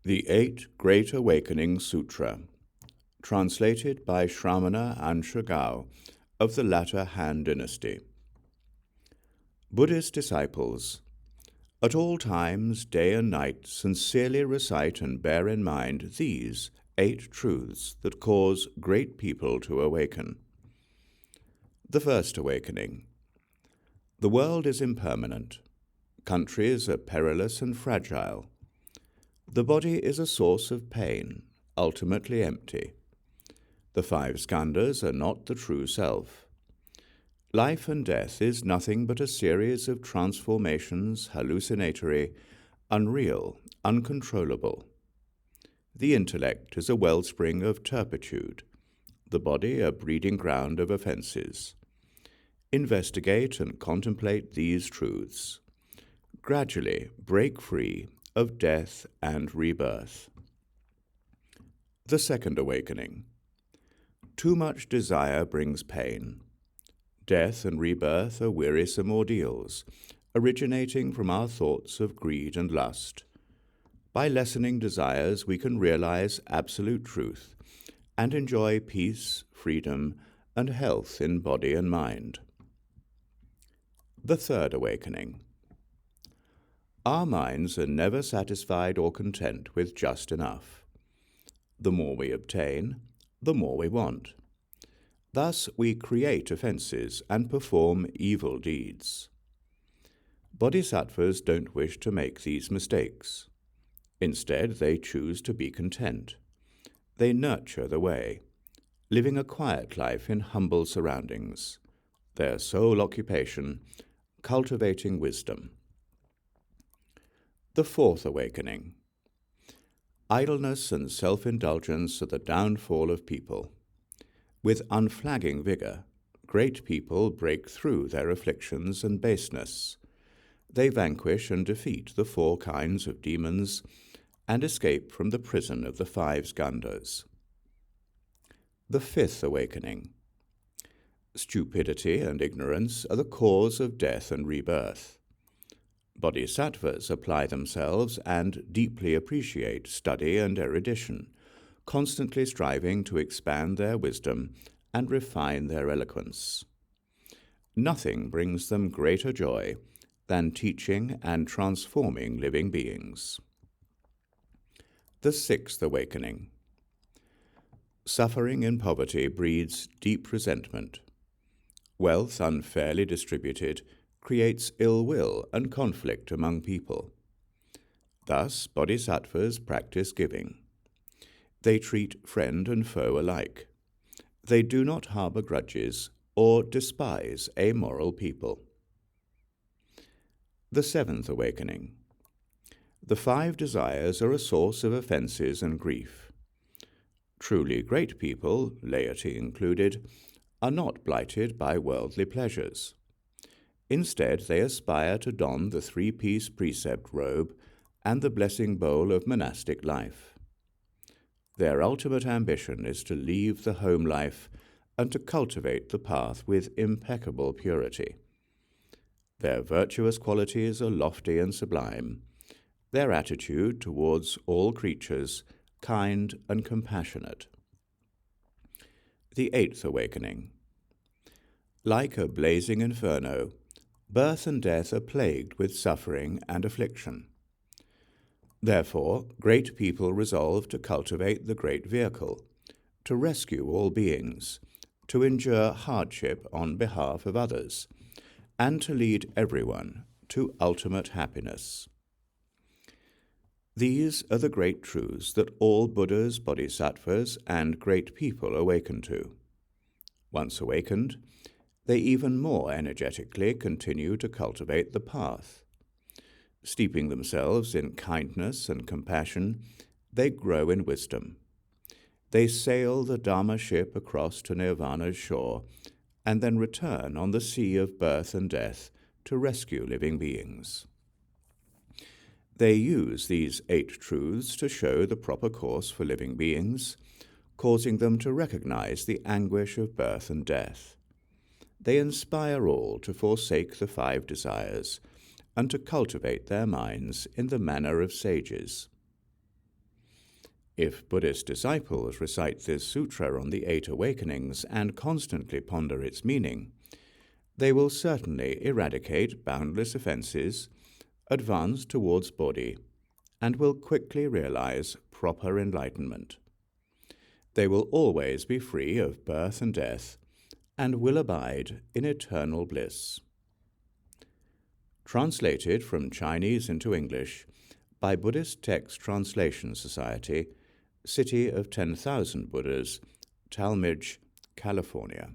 The Great Awakenings Sutra, translated by Shramana and Shagao of the latter Han Dynasty. Buddhist disciples, at all times, day and night, sincerely recite and bear in mind these 8 truths that cause great people to awaken. The first awakening. The world is impermanent. Countries are perilous and fragile. The body is a source of pain, ultimately empty. The 5 skandhas are not the true self. Life and death is nothing but a series of transformations, hallucinatory, unreal, uncontrollable. The intellect is a wellspring of turpitude, the body a breeding ground of offences. Investigate and contemplate these truths. Gradually break free of death and rebirth. The second awakening. Too much desire brings pain. Death and rebirth are wearisome ordeals, originating from our thoughts of greed and lust. By lessening desires, we can realize absolute truth and enjoy peace, freedom, and health in body and mind. The third awakening. Our minds are never satisfied or content with just enough. The more we obtain, the more we want. Thus we create offences and perform evil deeds. Bodhisattvas don't wish to make these mistakes. Instead, they choose to be content. They nurture the way, living a quiet life in humble surroundings, their sole occupation, cultivating wisdom. The fourth awakening. Idleness and self-indulgence are the downfall of people. With unflagging vigor, great people break through their afflictions and baseness. They vanquish and defeat the 4 kinds of demons and escape from the prison of the 5 skandhas. The fifth awakening. Stupidity and ignorance are the cause of death and rebirth. Bodhisattvas apply themselves and deeply appreciate study and erudition, constantly striving to expand their wisdom and refine their eloquence. Nothing brings them greater joy than teaching and transforming living beings. The sixth awakening. Suffering in poverty breeds deep resentment. Wealth unfairly distributed creates ill will and conflict among people. Thus, bodhisattvas practice giving. They treat friend and foe alike. They do not harbor grudges or despise amoral people. The seventh awakening. The 5 desires are a source of offences and grief. Truly great people, laity included, are not blighted by worldly pleasures. Instead, they aspire to don the 3-piece precept robe and the blessing bowl of monastic life. Their ultimate ambition is to leave the home life and to cultivate the path with impeccable purity. Their virtuous qualities are lofty and sublime, their attitude towards all creatures kind and compassionate. The 8th awakening. Like a blazing inferno, birth and death are plagued with suffering and affliction. Therefore, great people resolve to cultivate the great vehicle, to rescue all beings, to endure hardship on behalf of others, and to lead everyone to ultimate happiness. These are the great truths that all Buddhas, bodhisattvas, and great people awaken to. Once awakened, they even more energetically continue to cultivate the path. Steeping themselves in kindness and compassion, they grow in wisdom. They sail the Dharma ship across to Nirvana's shore, and then return on the sea of birth and death to rescue living beings. They use these 8 truths to show the proper course for living beings, causing them to recognize the anguish of birth and death. They inspire all to forsake the 5 desires and to cultivate their minds in the manner of sages. If Buddhist disciples recite this sutra on the 8 awakenings and constantly ponder its meaning, they will certainly eradicate boundless offenses, advance towards Bodhi, and will quickly realize proper enlightenment. They will always be free of birth and death, and will abide in eternal bliss. Translated from Chinese into English by Buddhist Text Translation Society, City of 10,000 Buddhas, Talmadge, California.